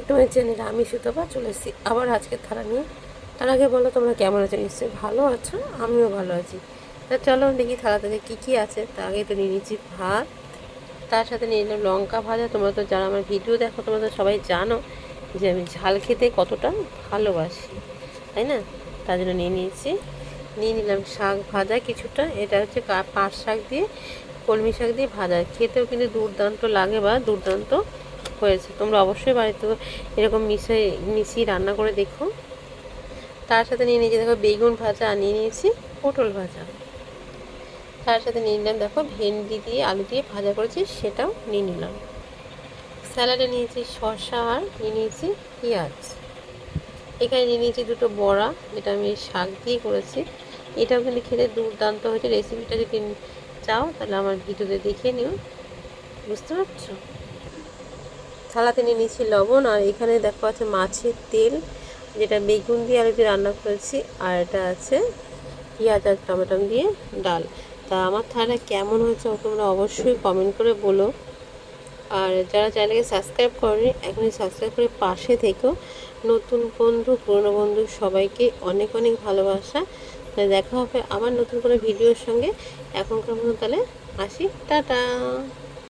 To my channel. আমি সুতপা চলে এসেছি আবার আজকের থালা নিয়ে। তার আগে বলো তোমরা কেমন আছো? নিশ্চয়ই ভালো আছো, আমিও ভালো আছি। তা চলো দেখি থালা থেকে কী কী আছে। তা আগে তো নিয়ে নিচ্ছি ভাত, তার সাথে নিয়ে নিলাম লঙ্কা ভাজা। তোমরা তো যারা আমার ভিডিও দেখো তোমরা তো সবাই জানো যে আমি ঝাল খেতে কতটা ভালোবাসি, তাই না? তার জন্য নিয়ে নিলাম শাক ভাজা কিছুটা। এটা হচ্ছে পাট শাক দিয়ে, কলমি শাক দিয়ে ভাজা, খেতেও কিন্তু দুর্দান্ত লাগে বা দুর্দান্ত হয়েছে। তোমরা অবশ্যই বাড়িতে এরকম মিশিয়ে রান্না করে দেখো। তার সাথে নিয়ে নিয়েছি দেখো বেগুন ভাজা, আর নিয়ে নিয়েছি পটল ভাজা। তার সাথে নিয়ে নিলাম দেখো ভেন্ডি দিয়ে আলু দিয়ে ভাজা করেছি, সেটাও নিয়ে নিলাম। স্যালাডে নিয়েছি শসা, আর নিয়ে নিয়েছি পেঁয়াজ। এখানে নিয়ে নিয়েছি দুটো বড়া, যেটা আমি শাক দিয়ে করেছি। এটাও কিন্তু খেতে দুর্দান্ত হয়েছে। রেসিপিটা যদি চাও তাহলে আমার ভিডিওতে দেখে নিও, বুঝতে পারছো? থালাতে নিয়ে নিয়েছি লবণ, আর এখানে দেখো আছে মাছের তেল, যেটা বেগুন দিয়ে আলু দিয়ে রান্না করেছি। আর এটা আছে পেঁয়াজ আর টমেটো দিয়ে ডাল। তা আমার থালা কেমন হয়েছে তোমরা অবশ্যই কমেন্ট করে বলো। আর যারা চ্যানেলকে সাবস্ক্রাইব করেনি এখনই সাবস্ক্রাইব করে পাশে থেকেও। নতুন বন্ধু পুরনো বন্ধু সবাইকে অনেক অনেক ভালোবাসা। দেখা হবে আবার নতুন কোনো ভিডিওর সঙ্গে। এখনকার মতো তাহলে আসি, টাটা।